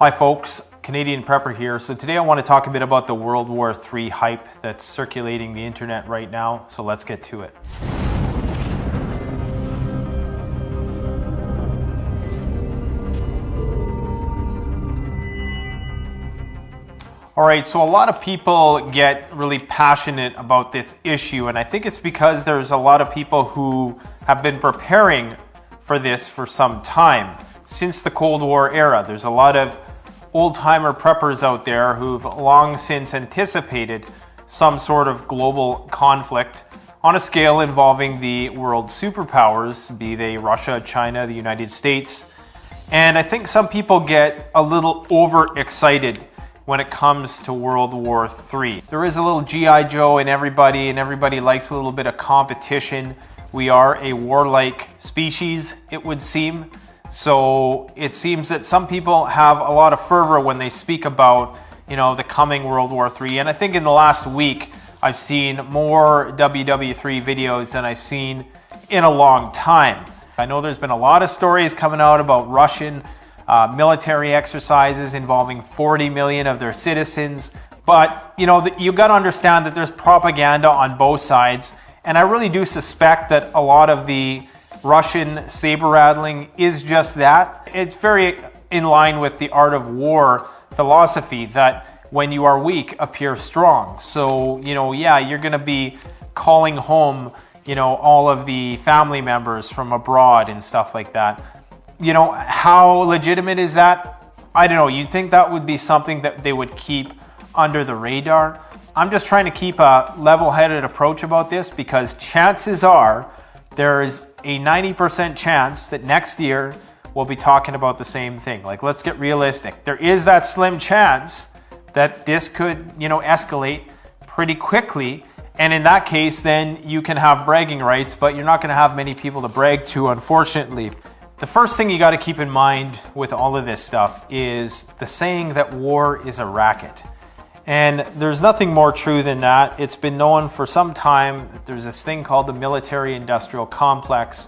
Hi folks, Canadian Prepper here. So today I want to talk a bit about the World War III hype that's circulating the internet right now. So let's get to it. Alright, so a lot of people get really passionate about this issue, and I think it's because there's a lot of people who have been preparing for this for some time. Since the Cold War era, there's a lot of old-timer preppers out there who've long since anticipated some sort of global conflict on a scale involving the world superpowers, be they Russia, China, the United States. And I think some people get a little overexcited when it comes to World War III. There is a little G.I. Joe in everybody, and everybody likes a little bit of competition. We are a warlike species, it would seem. So it seems that some people have a lot of fervor when they speak about, the coming World War III. And I think in the last week, I've seen more WW3 videos than I've seen in a long time. I know there's been a lot of stories coming out about Russian military exercises involving 40 million of their citizens. But, you got to understand that there's propaganda on both sides. And I really do suspect that a lot of the Russian saber rattling is just that. It's very in line with the art of war philosophy that when you are weak, appear strong. So, yeah, you're going to be calling home, all of the family members from abroad and stuff like that. How legitimate is that? I don't know. You'd think that would be something that they would keep under the radar. I'm just trying to keep a level-headed approach about this because chances are there's a 90% chance that next year we'll be talking about the same thing. Like, let's get realistic. There is that slim chance that this could, escalate pretty quickly. And in that case, then you can have bragging rights, but you're not going to have many people to brag to, unfortunately. The first thing you got to keep in mind with all of this stuff is the saying that war is a racket. And there's nothing more true than that. It's been known for some time that there's this thing called the military-industrial complex,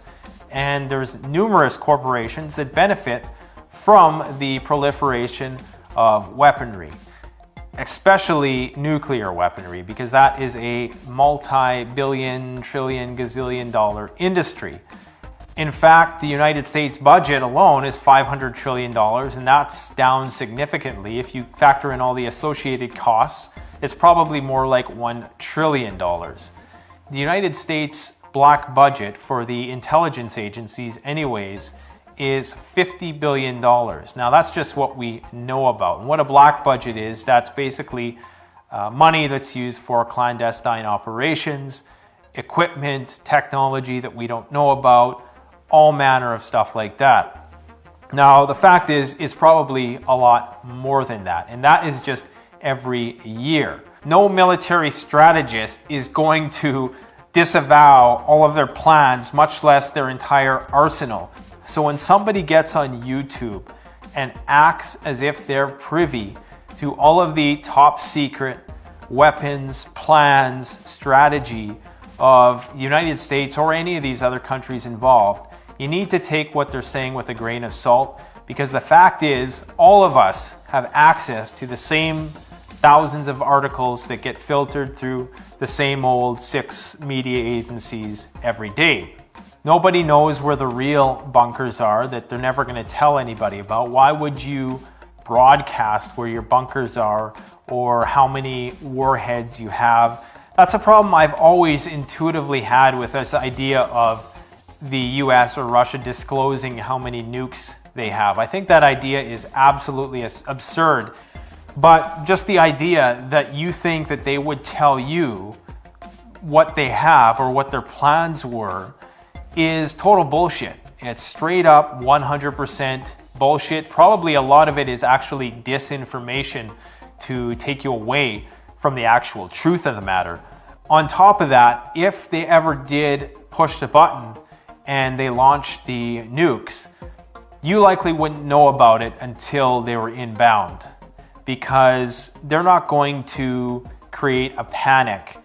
and there's numerous corporations that benefit from the proliferation of weaponry, especially nuclear weaponry, because that is a multi-billion, trillion, gazillion dollar industry. In fact, the United States budget alone is $500 trillion, and that's down significantly. If you factor in all the associated costs, it's probably more like $1 trillion. The United States black budget for the intelligence agencies anyways is $50 billion. Now that's just what we know about. And what a black budget is, that's basically money that's used for clandestine operations, equipment, technology that we don't know about, all manner of stuff like that. Now, the fact is, it's probably a lot more than that, and that is just every year. No military strategist is going to disavow all of their plans, much less their entire arsenal. So when somebody gets on YouTube and acts as if they're privy to all of the top secret weapons, plans, strategy of the United States or any of these other countries involved, you need to take what they're saying with a grain of salt, because the fact is all of us have access to the same thousands of articles that get filtered through the same old 6 media agencies every day. Nobody knows where the real bunkers are that they're never going to tell anybody about. Why would you broadcast where your bunkers are or how many warheads you have? That's a problem I've always intuitively had with this idea of the US or Russia disclosing how many nukes they have. I think that idea is absolutely absurd. But just the idea that you think that they would tell you what they have or what their plans were is total bullshit. It's straight up 100% bullshit. Probably a lot of it is actually disinformation to take you away from the actual truth of the matter. On top of that, if they ever did push the button and they launched the nukes, you likely wouldn't know about it until they were inbound, because they're not going to create a panic.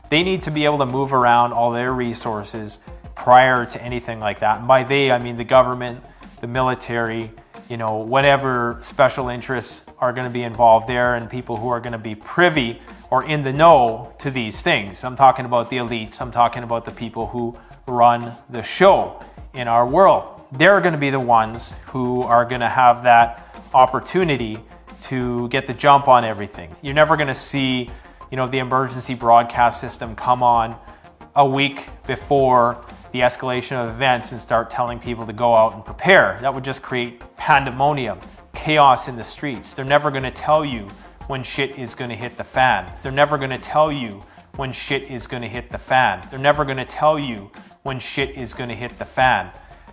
They need to be able to move around all their resources prior to anything like that. And by they, I mean the government, the military, whatever special interests are going to be involved there and people who are going to be privy or in the know to these things. I'm talking about the elites. I'm talking about the people who run the show in our world. They're going to be the ones who are going to have that opportunity to get the jump on everything. You're never going to see, the emergency broadcast system come on a week before the escalation of events and start telling people to go out and prepare. That would just create pandemonium, chaos in the streets. They're never going to tell you when shit is going to hit the fan. They're never going to tell you when shit is going to hit the fan. They're never going to tell you when shit is going to hit the fan.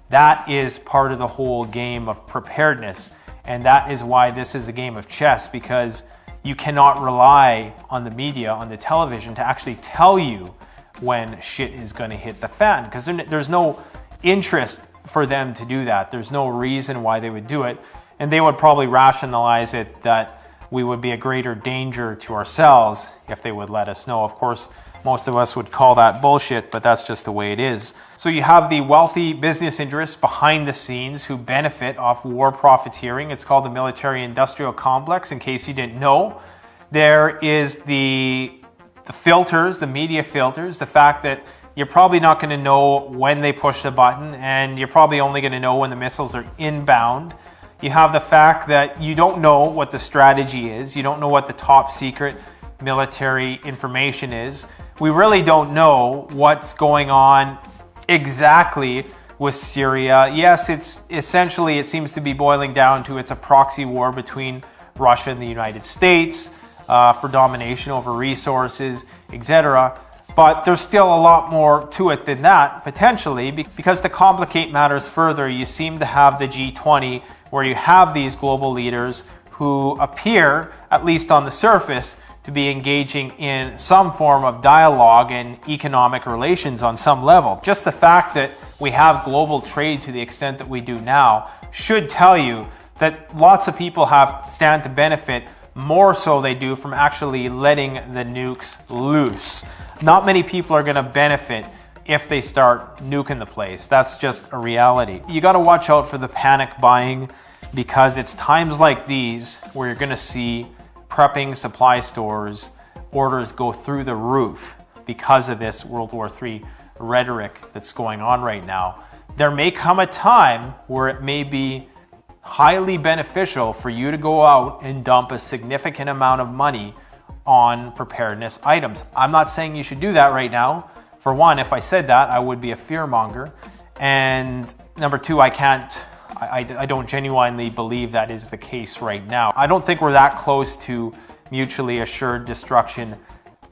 That is part of the whole game of preparedness. And that is why this is a game of chess, because you cannot rely on the media, on the television, to actually tell you when shit is going to hit the fan, because there's no interest for them to do that. There's no reason why they would do it. And they would probably rationalize it that we would be a greater danger to ourselves if they would let us know. Of course, most of us would call that bullshit, but that's just the way it is. So you have the wealthy business interests behind the scenes who benefit off war profiteering. It's called the military-industrial complex, in case you didn't know. There is the filters, the media filters, the fact that you're probably not going to know when they push the button, and you're probably only going to know when the missiles are inbound. You have the fact that you don't know what the strategy is. You don't know what the top secret military information is. We really don't know what's going on exactly with Syria. Yes, it's essentially, it seems to be boiling down to it's a proxy war between Russia and the United States for domination over resources, etc. But there's still a lot more to it than that, potentially, because to complicate matters further, you seem to have the G20, where you have these global leaders who appear, at least on the surface, to be engaging in some form of dialogue and economic relations on some level. Just the fact that we have global trade to the extent that we do now should tell you that lots of people stand to benefit, more so they do from actually letting the nukes loose. Not many people are going to benefit if they start nuking the place. That's just a reality. You got to watch out for the panic buying, because it's times like these where you're going to see prepping supply stores orders go through the roof because of this World War III rhetoric that's going on right now. There may come a time where it may be highly beneficial for you to go out and dump a significant amount of money on preparedness items. I'm not saying you should do that right now. For one, if I said that, I would be a fearmonger. And number two, I don't genuinely believe that is the case right now. I don't think we're that close to mutually assured destruction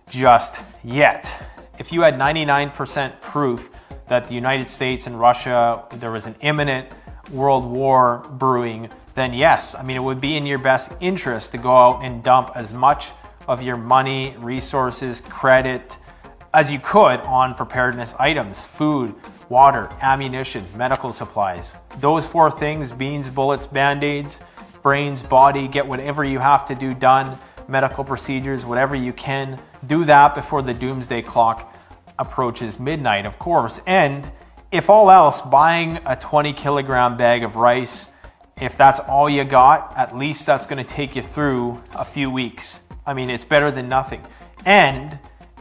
just yet. If you had 99% proof that the United States and Russia, there was an imminent world war brewing, then yes, I mean, it would be in your best interest to go out and dump as much of your money, resources, credit as you could on preparedness items: food, water, ammunition, medical supplies. Those four things: beans, bullets, band-aids, brains, body. Get whatever you have to do done, medical procedures, whatever you can. Do that before the doomsday clock approaches midnight, of course. And if all else, buying a 20-kilogram bag of rice, if that's all you got, at least that's going to take you through a few weeks. I mean, it's better than nothing. And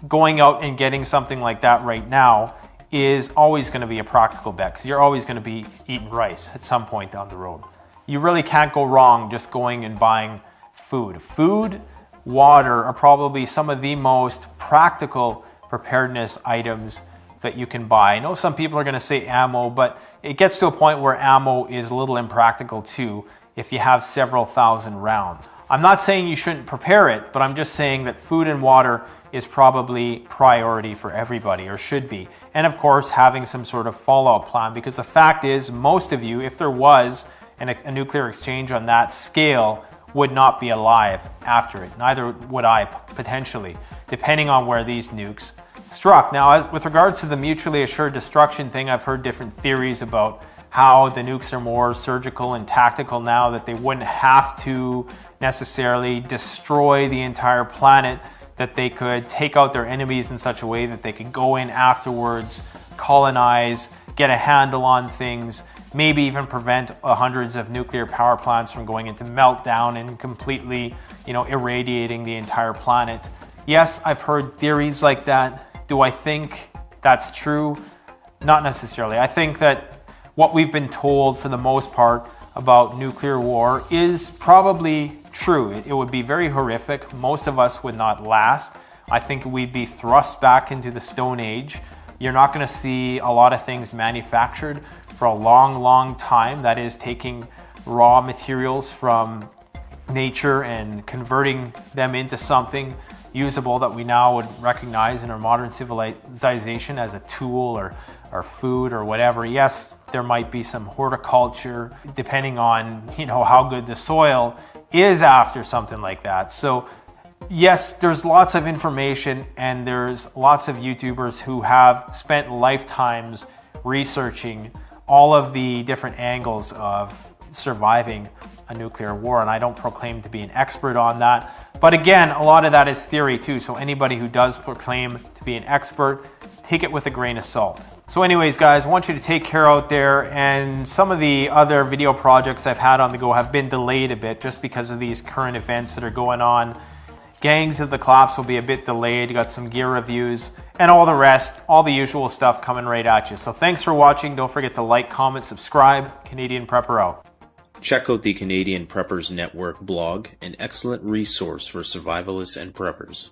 going out and getting something like that right now is always going to be a practical bet, because you're always going to be eating rice at some point down the road. You really can't go wrong just going and buying food. Food, water are probably some of the most practical preparedness items that you can buy. I know some people are going to say ammo, but it gets to a point where ammo is a little impractical too if you have several thousand rounds. I'm not saying you shouldn't prepare it, but I'm just saying that food and water is probably priority for everybody, or should be. And of course, having some sort of fallout plan, because the fact is, most of you, if there was a nuclear exchange on that scale, would not be alive after it. Neither would I, potentially, depending on where these nukes struck. Now, with regards to the mutually assured destruction thing, I've heard different theories about how the nukes are more surgical and tactical now, that they wouldn't have to necessarily destroy the entire planet, that they could take out their enemies in such a way that they could go in afterwards, colonize, get a handle on things, maybe even prevent hundreds of nuclear power plants from going into meltdown and completely, irradiating the entire planet. Yes, I've heard theories like that. Do I think that's true? Not necessarily. I think that what we've been told for the most part about nuclear war is probably true. It would be very horrific. Most of us would not last. I think we'd be thrust back into the Stone Age. You're not going to see a lot of things manufactured for a long, long time. That is taking raw materials from nature and converting them into something usable that we now would recognize in our modern civilization as a tool or food or whatever. Yes, there might be some horticulture depending on, how good the soil is after something like that. So yes, there's lots of information and there's lots of YouTubers who have spent lifetimes researching all of the different angles of surviving a nuclear war, and I don't proclaim to be an expert on that. But again, a lot of that is theory too, so anybody who does proclaim to be an expert, take it with a grain of salt. So anyways, guys, I want you to take care out there, and some of the other video projects I've had on the go have been delayed a bit just because of these current events that are going on. Gangs of the Collapse will be a bit delayed. You got some gear reviews and all the rest, all the usual stuff coming right at you. So thanks for watching. Don't forget to like, comment, subscribe. Canadian Prepper out. Check out the Canadian Preppers Network blog, an excellent resource for survivalists and preppers.